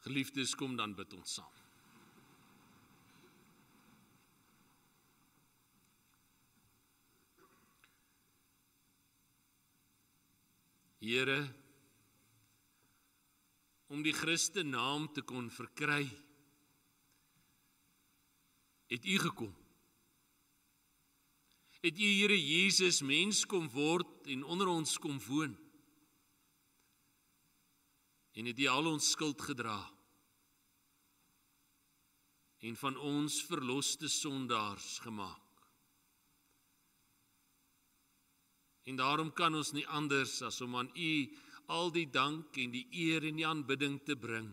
Geliefdes, kom dan bid ons saam. Here, om die Christen naam te kon verkry, het U gekom. Het U, Here Jesus, mens kom word en onder ons kom woon. En het U al ons skuld gedra. En van ons verloste sondaars gemaak. En daarom kan ons nie anders as om aan U al die dank en die eer en die aanbidding te bring,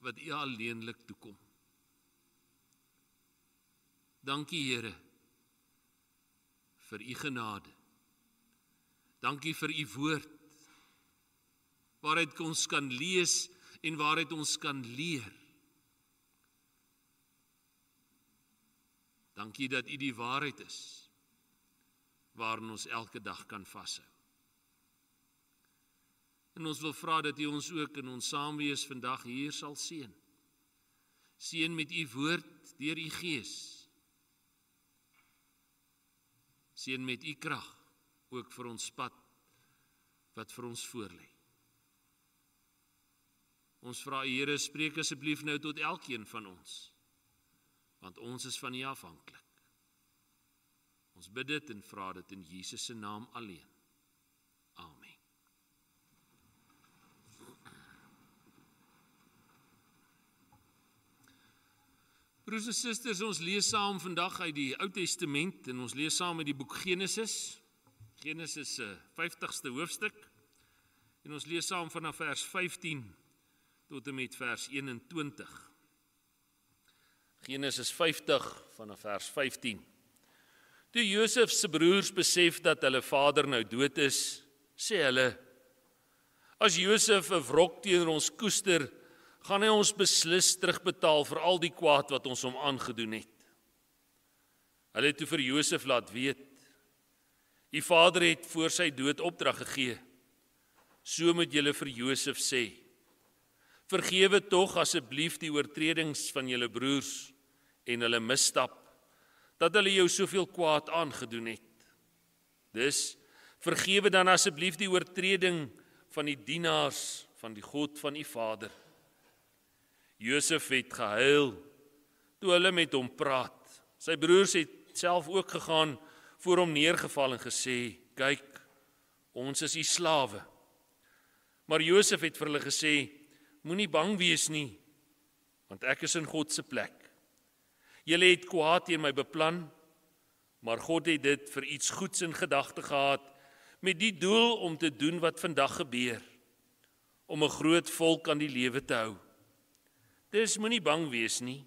wat U alleenlik toekom. Dankie, Here, vir U genade. Dankie vir U woord, waaruit ons kan lees en waaruit ons kan leer. Dankie dat U die waarheid is, waarin ons elke dag kan vashou. En ons wil vra dat U ons ook in ons saamwees vandag hier sal seën. Seën met U woord deur U Gees. Seën met U krag, ook vir ons pad, wat vir ons voorlê. Ons vra, Here, spreek asseblief nou tot elkeen van ons, want ons is van U afhanklik. Ons bid dit en vra dit in Jesus se naam alleen. Amen. Broers en susters, ons lees saam vandag uit die Ou Testament en ons lees saam uit die boek Genesis. Genesis se 50ste hoofstuk. En ons lees saam vanaf vers 15 tot en met vers 21. Genesis 50 vanaf vers 15. Toe Josef se broers besef dat hulle vader nou dood is, sê hulle, as Josef 'n wrok teenoor ons koester, gaan hy ons beslis terugbetaal vir al die kwaad wat ons hom aangedoen het. Hulle het toe vir Josef laat weet, die vader het voor sy dood opdrag gegee, so moet julle vir Josef sê, vergewe tog asseblief die oortredings van julle broers en hulle misstap, dat hulle jou soveel kwaad aangedoen het. Dus, vergewe dan asseblief die oortreding van die dienaars van die God van die Vader. Josef het gehuil, toe hulle met hom praat. Sy broers het self ook gegaan, voor hom neergeval en gesê, kyk, ons is U slawe. Maar Josef het vir hulle gesê, moenie bang wees nie, want ek is in God se plek. Julle het kwaad teen my beplan, maar God het dit vir iets goeds in gedagte gehad, met die doel om te doen wat vandag gebeur, om 'n groot volk aan die lewe te hou. Dus moenie bang wees nie,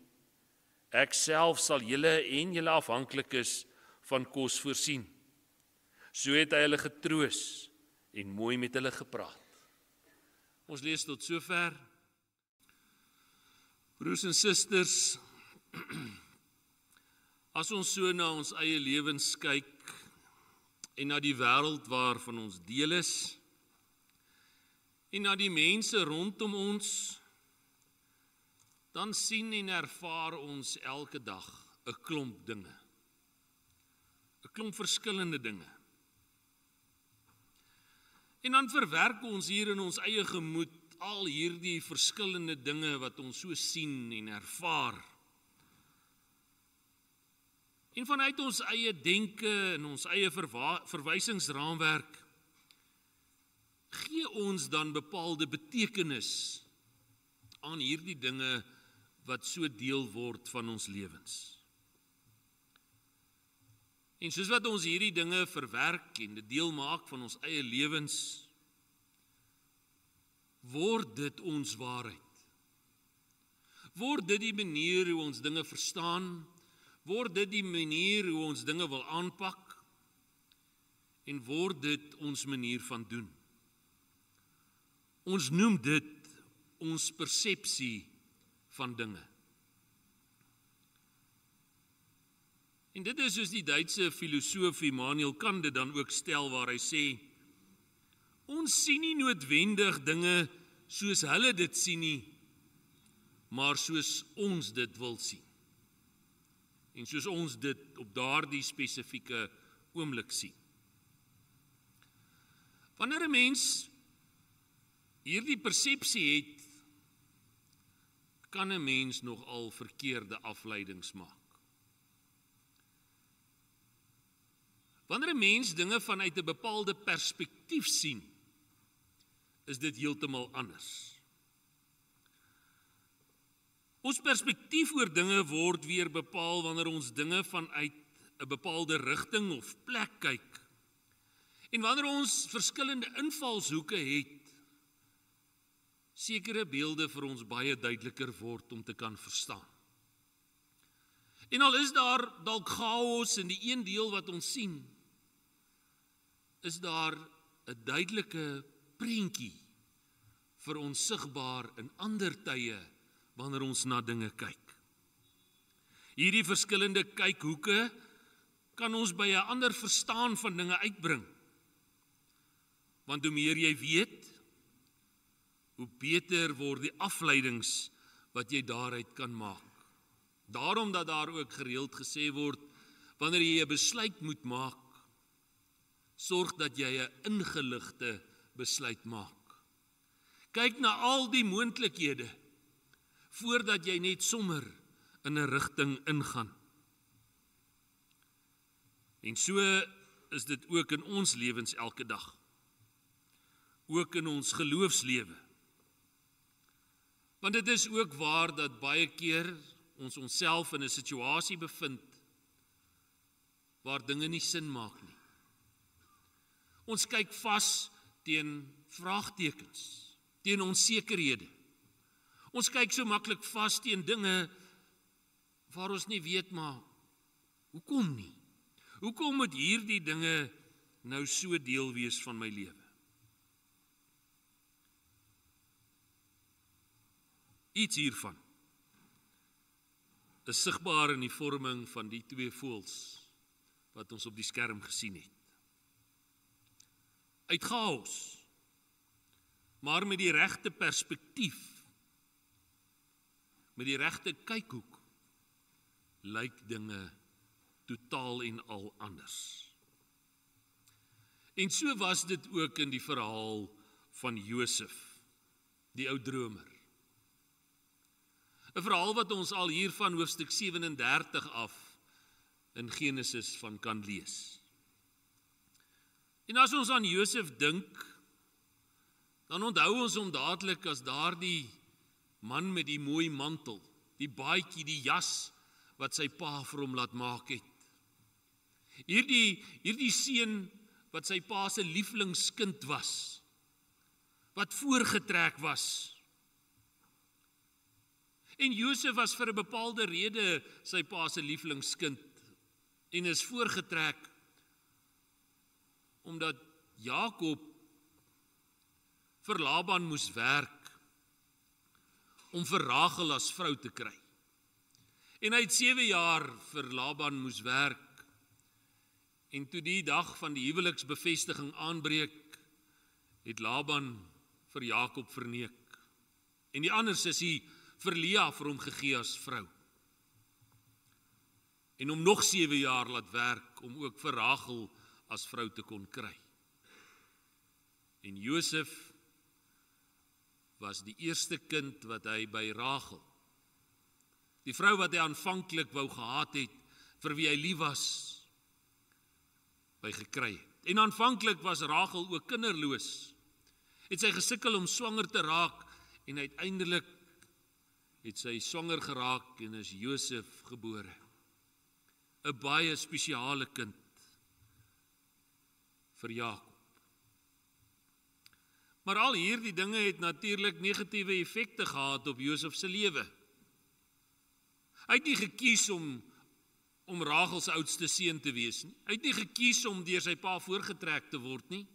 ek self sal julle en julle afhanklikes van kos voorsien. So het hy hulle getroos en mooi met hulle gepraat. Ons lees tot sover. Broers en susters, as ons so na ons eie lewens kyk en na die wêreld waarvan ons deel is en na die mense rondom ons, dan sien en ervaar ons elke dag 'n klomp dinge. 'n Klomp verskillende dinge. En dan verwerk ons hier in ons eie gemoed al hierdie verskillende dinge wat ons so sien en ervaar. En vanuit ons eie denke en ons eie verwysingsraamwerk gee ons dan bepaalde betekenis aan hierdie dinge wat so deel word van ons lewens. En soos wat ons hierdie dinge verwerk en dit deel maak van ons eie lewens, word dit ons waarheid. Word dit die manier hoe ons dinge verstaan, word dit die manier hoe ons dinge wil aanpak, en word dit ons manier van doen. Ons noem dit ons persepsie van dinge. En dit is soos die Duitse filosoof Immanuel Kant dit dan ook stel, waar hy sê, ons sien nie noodwendig dinge soos hulle dit sien nie, maar soos ons dit wil sien. En soos ons dit op daardie spesifieke oomblik sien. Wanneer 'n mens hierdie persepsie het, kan 'n mens nogal verkeerde afleidings maak. Wanneer 'n mens dinge vanuit 'n bepaalde perspektief sien, is dit heeltemal anders. Ons perspektief oor dinge word weer bepaal wanneer ons dinge vanuit 'n bepaalde rigting of plek kyk. En wanneer ons verskillende invalshoeke het, sekere beelde vir ons baie duideliker word om te kan verstaan. En al is daar dalk chaos in die een deel wat ons sien, is daar 'n duidelike prentjie vir ons sigbaar in ander tye wanneer ons na dinge kyk. Hierdie verskillende kykhoeke kan ons by 'n ander verstaan van dinge uitbring. Want hoe meer jy weet, hoe beter word die afleidings wat jy daaruit kan maak. Daarom dat daar ook gereeld gesê word, wanneer jy 'n besluit moet maak, sorg dat jy 'n ingeligte besluit maak. Kyk na al die moontlikhede, voordat jy net sommer in 'n rigting ingaan. En so is dit ook in ons lewens elke dag. Ook in ons geloofslewe. Want dit is ook waar dat baie keer ons onsself in 'n situasie bevind waar dinge nie sin maak nie. Ons kyk vas teen vraagtekens, teen onsekerhede. Ons kyk so maklik vas teen dinge waar ons nie weet, maar hoekom nie? Hoekom moet hierdie dinge nou so deel wees van my lewe? Iets hiervan is sigbaar in die vorming van die twee voëls wat ons op die skerm gesien het. Uit chaos, maar met die regte perspektief, met die regte kykhoek, lyk dinge totaal en al anders. En so was dit ook in die verhaal van Josef, die ou dromer. 'n verhaal wat ons al hier van hoofstuk 37 af in Genesis van kan lees. En as ons aan Josef dink, dan onthou ons hom dadelik as daardie man met die mooi mantel, die baadjie, die jas wat sy pa vir hom laat maak het. Hierdie seun wat sy pa se lieflingskind was, wat voorgetrek was. En Josef was vir 'n bepaalde rede sy pa se lieflingskind en is voorgetrek omdat Jakob vir Laban moes werk om vir Rachel as vrou te kry. En hy het 7 jaar vir Laban moes werk. En toe die dag van die huweliksbevestiging aanbreek, het Laban vir Jakob verneek. En die ander sussie vir Lea vir hom gegee as vrou. En om nog 7 jaar laat werk om ook vir Rachel as vrou te kon kry. En Josef was die eerste kind wat hy by Rachel, die vrou wat hy aanvanklik wou gehad het, vir wie hy lief was, by gekry het. En aanvanklik was Rachel ook kinderloos. Het sy gesukkel om swanger te raak en uiteindelik het sy swanger geraak en is Josef gebore. 'n baie spesiale kind vir Jakob. Maar al hierdie dinge het natuurlik negatiewe effekte gehad op Josef se lewe. Hy het nie gekies om Rachel se oudste seun te wees nie. Hy het nie gekies om deur sy pa voorgetrek te word nie.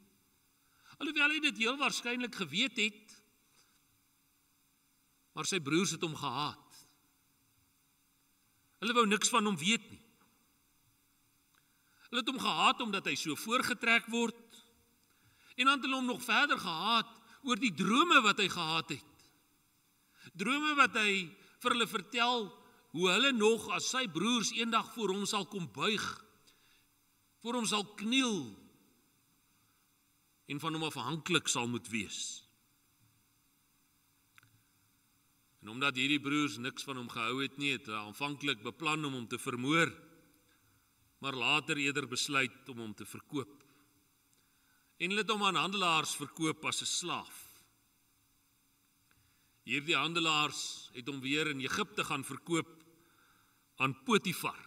Alhoewel hy dit heel waarskynlik geweet het, maar sy broers het hom gehaat. Hulle wou niks van hom weet nie. Hulle het hom gehaat omdat hy so voorgetrek word, en dan het hulle hom nog verder gehaat oor die drome wat hy gehad het. Drome wat hy vir hulle vertel hoe hulle nog as sy broers eendag voor hom sal kom buig, voor hom sal kniel en van hom afhanklik sal moet wees. En omdat hierdie broers niks van hom gehou het nie, het hulle aanvanklik beplan om hom te vermoor, maar later eerder besluit om hom te verkoop. En hulle het hom aan handelaars verkoop as 'n slaaf. Hierdie handelaars het hom weer in Egipte gaan verkoop aan Potifar,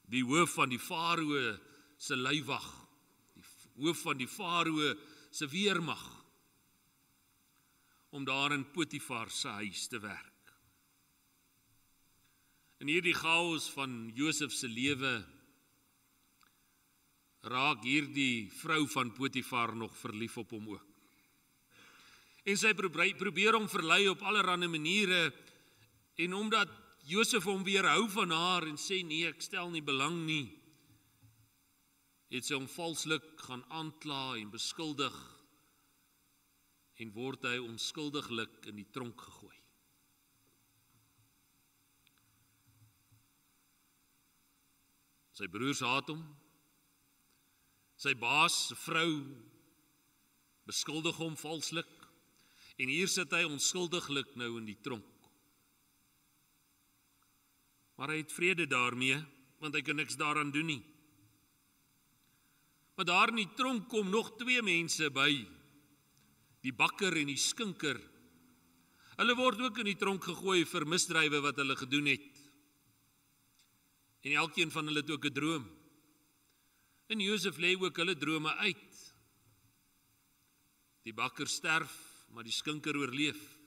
die hoof van die Farao se leiwag, die hoof van die Farao se weermag, om daar in Potifar se huis te werk. In hierdie chaos van Josef se lewe raak hierdie vrou van Potifar nog verlief op hom ook. En sy probeer hom verlei op allerlei maniere, en omdat Josef hom weerhou van haar en sê nee, ek stel nie belang nie, het sy hom valslik gaan aankla en beskuldig, en word hy onskuldiglik in die tronk gegooi. Sy broers haat hom, sy baas, sy vrou, beskuldig hom valslik, en hier sit hy onskuldiglik nou in die tronk. Maar hy het vrede daarmee, want hy kan niks daaraan doen nie. Maar daar in die tronk kom nog 2 mense by, die bakker en die skinker. Hulle word ook in die tronk gegooi vir misdrywe wat hulle gedoen het. En elkeen van hulle het ook 'n droom. En Josef lê ook hulle drome uit. Die bakker sterf, maar die skinker oorleef.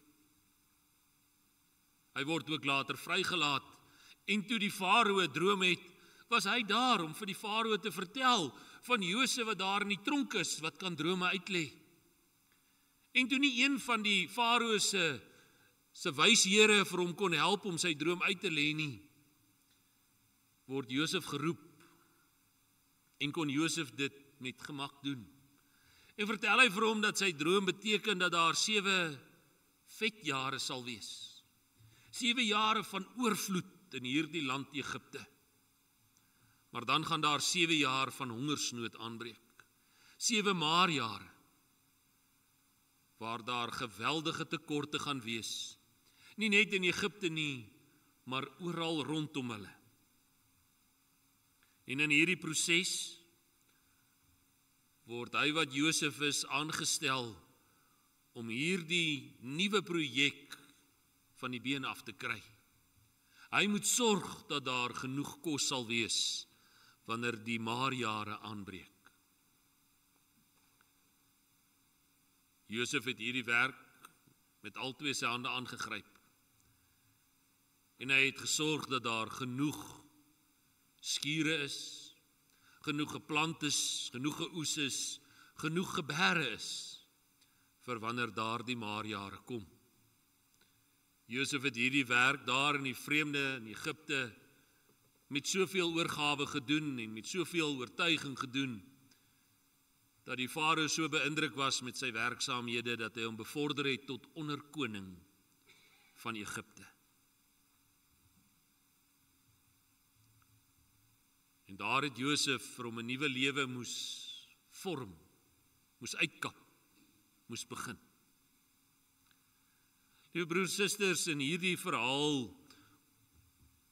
Hy word ook later vrygelaat, en toe die Farao 'n droom het, was hy daar om vir die Farao te vertel van Josef wat daar in die tronk is, wat kan drome uitlê. En toe nie een van die Farao se wyshere vir hom kon help om sy droom uit te lê nie, word Josef geroep, en kon Josef dit met gemak doen. En vertel hy vir hom dat sy droom beteken dat daar 7 vetjare sal wees. 7 jare van oorvloed in hierdie land Egipte. Maar dan gaan daar 7 jaar van hongersnood aanbreek. 7 maarjare, waar daar geweldige tekorte gaan wees. Nie net in Egipte nie, maar oral rondom hulle. En in hierdie proses word hy wat Josef is aangestel om hierdie nuwe projek van die been af te kry. Hy moet sorg dat daar genoeg kos sal wees wanneer die maarjare aanbreek. Josef het hierdie werk met al 2 sy hande aangegryp. En hy het gesorg dat daar genoeg skure is, genoeg geplant is, genoeg geoes is, genoeg geberre is, vir wanneer daar die maarjare kom. Josef het hierdie werk daar in die vreemde in Egipte met soveel oorgawe gedoen en met soveel oortuiging gedoen, dat die Farao so beïndruk was met sy werksaamhede, dat hy hom bevorder het tot onderkoning van Egipte. En daar het Josef vir hom 'n nuwe lewe moes vorm, moes uitkap, moes begin. Liewe broers en susters, in hierdie verhaal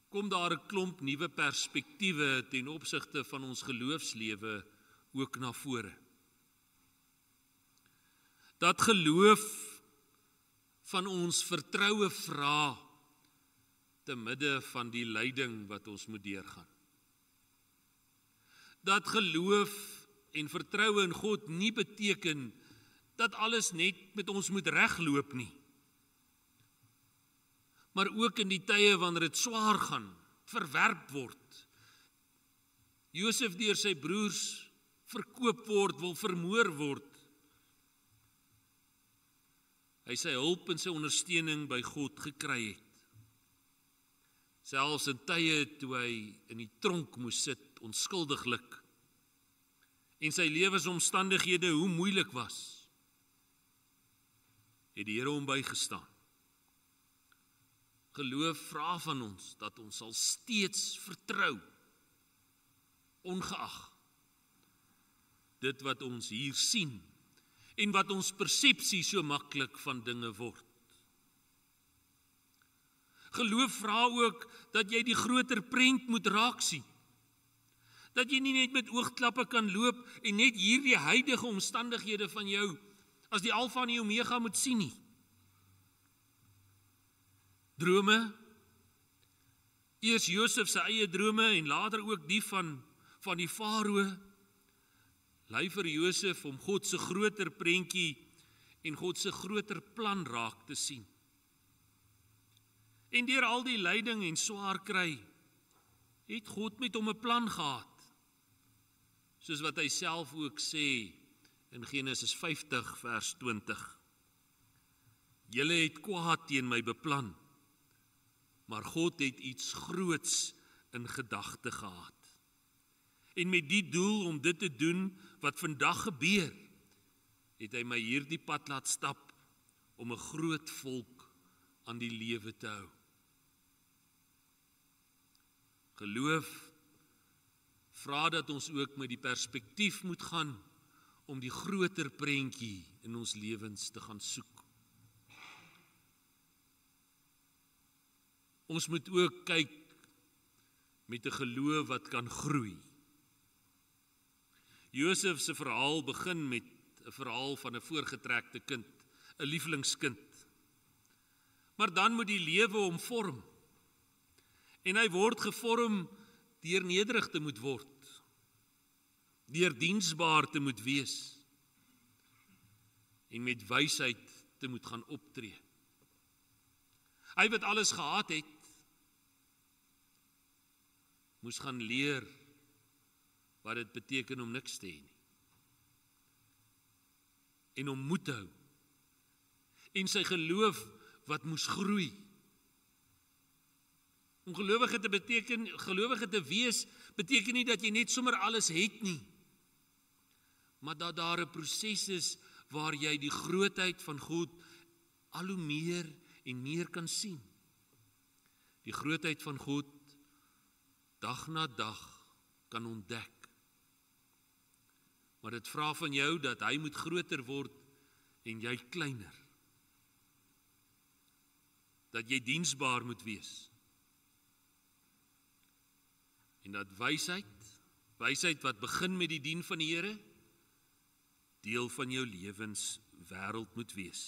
kom daar 'n klomp nuwe perspektiewe ten opsigte van ons geloofslewe ook na vore. Dat geloof van ons vertroue vra te midde van die lyding wat ons moet deurgaan. Dat geloof en vertroue in God nie beteken dat alles net met ons moet regloop nie. Maar ook in die tye wanneer dit swaar gaan, verwerp word. Josef deur sy broers verkoop word, wil vermoor word. Hy sy hulp en sy ondersteuning by God gekry het. Selfs in tye toe hy in die tronk moes sit, onskuldiglik, en sy lewensomstandighede hoe moeilik was, het die Here hom bygestaan. Geloof vra van ons dat ons sal steeds vertrou, ongeag dit wat ons hier sien en wat ons persepsie so maklik van dinge word. Geloof vra ook dat jy die groter prent moet raak sien. Dat jy nie net met oogklappe kan loop en net hierdie huidige omstandighede van jou as die alfa en die omega moet sien nie. Drome, eers Josef se eie drome en later ook die van die farao, lei vir Josef om God se groter prentjie en God se groter plan raak te sien. En deur al die lyding en swaar kry, het God met hom 'n plan gehad. Soos wat hy self ook sê in Genesis 50 vers 20. Julle het kwaad teen my beplan, maar God het iets groots in gedagte gehad. En met die doel om dit te doen wat vandag gebeur, het hy my hierdie pad laat stap om 'n groot volk aan die lewe te hou. Geloof vra dat ons ook met die perspektief moet gaan om die groter prentjie in ons lewens te gaan soek. Ons moet ook kyk met 'n geloof wat kan groei. Josef se verhaal begin met 'n verhaal van 'n voorgetrekte kind, 'n lievelingskind. Maar dan moet die lewe hom vorm. En hy word gevorm deur nederig te moet word, deur diensbaar te moet wees en met wysheid te moet gaan optree. Hy wat alles gehad het, moes gaan leer wat dit beteken om niks te hê nie. En om moed te hou. En sy geloof wat moes groei. Om gelowige te wees, beteken nie dat jy net sommer alles het nie. Maar dat daar 'n proses is waar jy die grootheid van God al hoe meer en meer kan sien. Die grootheid van God dag na dag kan ontdek. Maar dit vra van jou dat hy moet groter word en jy kleiner. Dat jy diensbaar moet wees. En dat wysheid wat begin met die dien van die Here, deel van jou lewenswêreld moet wees.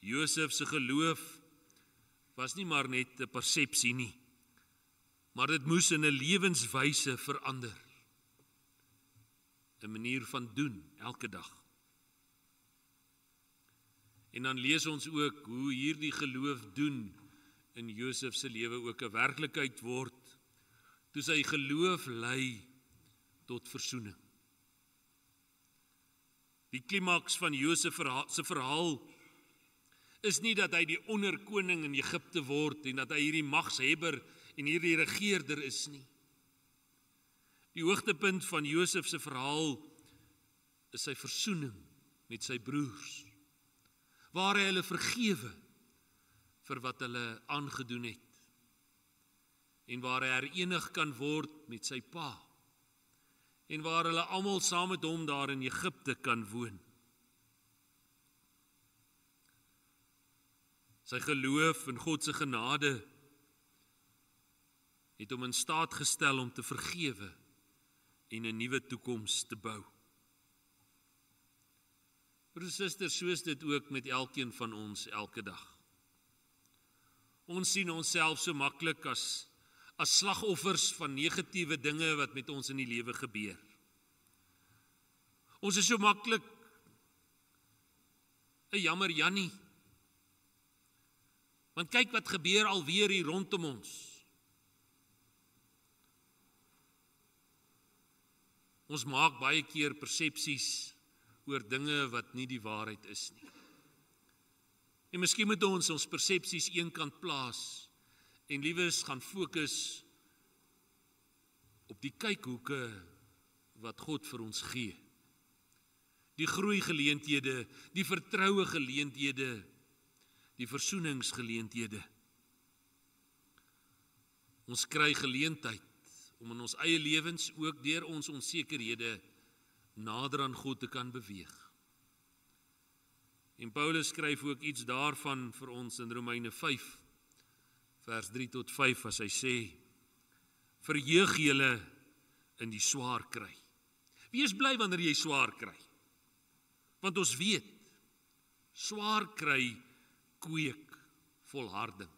Josef se geloof was nie maar net 'n persepsie nie, maar dit moes in 'n lewenswyse verander. 'n Manier van doen elke dag. En dan lees ons ook hoe hierdie geloof doen in Josef se lewe ook 'n werklikheid word, toe sy geloof lei tot versoening. Die klimaks van Josef se verhaal is nie dat hy die onderkoning in Egipte word en dat hy hierdie magshebber en hierdie regeerder is nie. Die hoogtepunt van Josef se verhaal is sy versoening met sy broers, waar hy hulle vergewe vir wat hulle aangedoen het en waar hy herenig kan word met sy pa en waar hulle almal saam met hom daar in Egipte kan woon. Sy geloof in God se genade het hom in staat gestel om te vergewe en 'n nuwe toekoms te bou. Broers en susters, so is dit ook met elkeen van ons elke dag. Ons sien onsself so maklik as slagoffers van negatiewe dinge wat met ons in die lewe gebeur. Ons is so maklik 'n jammer Jannie. Want kyk wat gebeur alweer hier rondom ons. Ons maak baie keer persepsies oor dinge wat nie die waarheid is nie. En miskien moet ons persepsies eenkant plaas en liewes gaan fokus op die kykhoeke wat God vir ons gee. Die groei geleenthede, die vertroue geleenthede, die versoeningsgeleenthede. Ons kry geleentheid om in ons eie lewens ook deur ons onsekerhede nader aan God te kan beweeg. En Paulus skryf ook iets daarvan vir ons in Romeine 5, vers 3 tot 5, as hy sê, verheug julle in die swaar kry. Wees bly wanneer jy swaar kry. Want ons weet, swaar kry kweek volharding.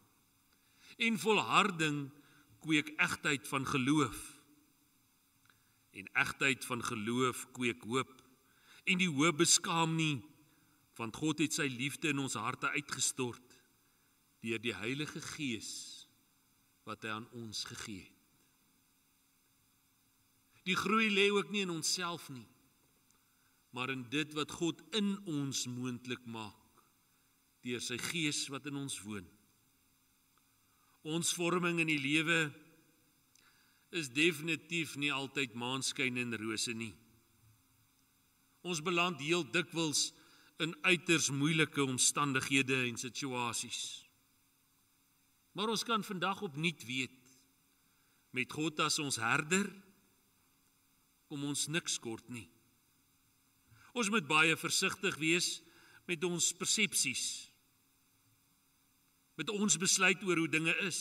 En volharding kweek egtheid van geloof. En egtheid van geloof kweek hoop. En die hoop beskaam nie, want God het sy liefde in ons harte uitgestort deur die Heilige Gees wat hy aan ons gegee het. Die groei lê ook nie in onsself nie, maar in dit wat God in ons moontlik maak deur sy Gees wat in ons woon. Ons vorming in die lewe is definitief nie altyd maanskyn en rose nie. Ons beland heel dikwels in uiters moeilike omstandighede en situasies. Maar ons kan vandag opnuut weet, met God as ons herder, kom ons niks kort nie. Ons moet baie versigtig wees met ons persepsies, met ons besluit oor hoe dinge is,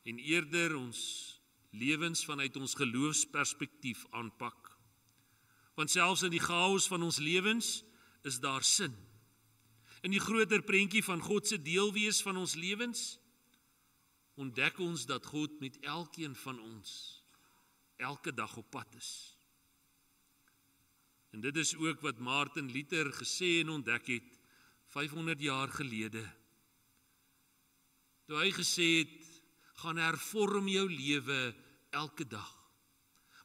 en eerder ons lewens vanuit ons geloofsperspektief aanpak. Want selfs in die chaos van ons lewens is daar sin. In die groter prentjie van God se deelwees van ons lewens, ontdek ons dat God met elkeen van ons elke dag op pad is. En dit is ook wat Martin Luther gesê en ontdek het 500 jaar gelede. Toe hy gesê het, gaan hervorm jou lewe elke dag.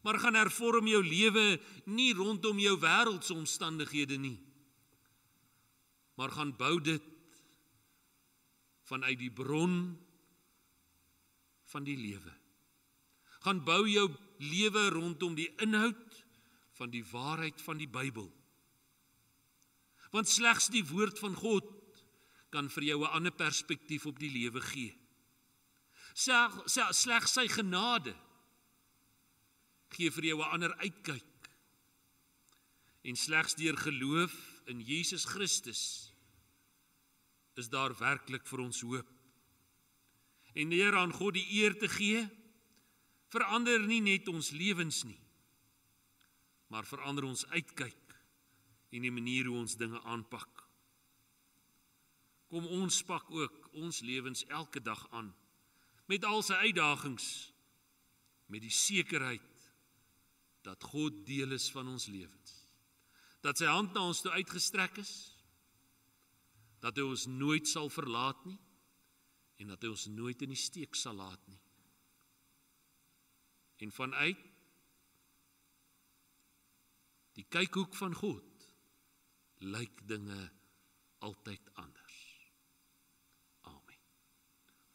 Maar gaan hervorm jou lewe nie rondom jou wêreldse omstandighede nie, maar gaan bou dit vanuit die bron van die lewe. Gaan bou jou lewe rondom die inhoud van die waarheid van die Bybel. Want slegs die woord van God kan vir jou 'n ander perspektief op die lewe gee. Slegs sy genade gee vir jou 'n ander uitkyk. En slegs deur geloof in Jesus Christus is daar werklik vir ons hoop. En deur aan God die eer te gee, verander nie net ons lewens nie, maar verander ons uitkyk en die manier hoe ons dinge aanpak. Kom ons pak ook ons lewens elke dag aan, met al sy uitdagings, met die sekerheid dat God deel is van ons lewens. Dat sy hand na ons toe uitgestrek is, dat hy ons nooit sal verlaat nie, en dat hy ons nooit in die steek sal laat nie. En vanuit die kykhoek van God, lyk dinge altyd anders. Amen.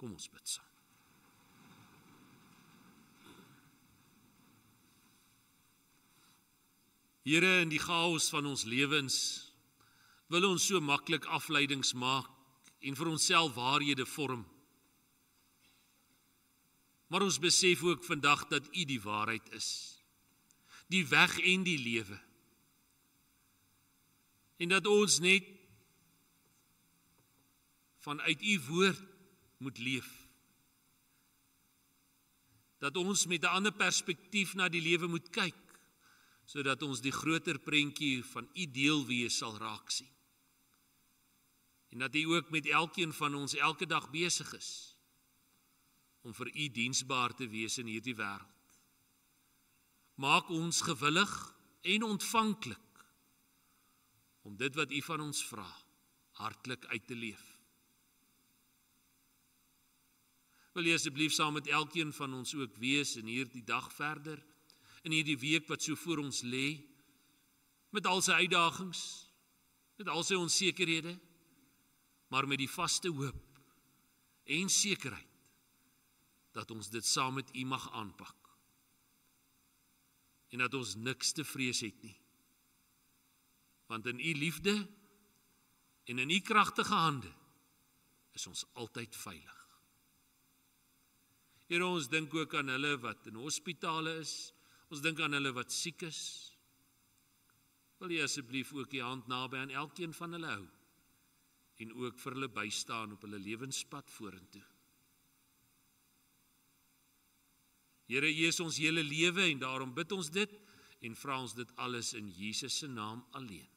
Kom ons bid saam. Here, in die chaos van ons lewens wil ons so maklik afleidings maak en vir onsself waarhede vorm. Maar ons besef ook vandag dat U die waarheid is, die weg en die lewe. En dat ons net vanuit U woord moet leef. Dat ons met 'n ander perspektief na die lewe moet kyk, sodat ons die groter prentjie van U deelwees sal raak sien. En dat U ook met elkeen van ons elke dag besig is om vir U diensbaar te wees in hierdie wêreld. Maak ons gewillig en ontvanklik om dit wat U van ons vra, hartlik uit te leef. Wil jy asseblief saam met elkeen van ons ook wees in hierdie dag verder, in hierdie week wat so voor ons lê, met al sy uitdagings, met al sy onsekerhede, maar met die vaste hoop en sekerheid dat ons dit saam met U mag aanpak. En dat ons niks te vrees het nie. Want in U liefde en in U kragtige hande is ons altyd veilig. Here, ons dink ook aan hulle wat in hospitale is, ons dink aan hulle wat siek is. Wil jy asseblief ook die hand naby aan elkeen van hulle hou, en ook vir hulle bystaan op hulle lewenspad vorentoe. Here, U is ons hele lewe en daarom bid ons dit en vra ons dit alles in Jesus se naam alleen.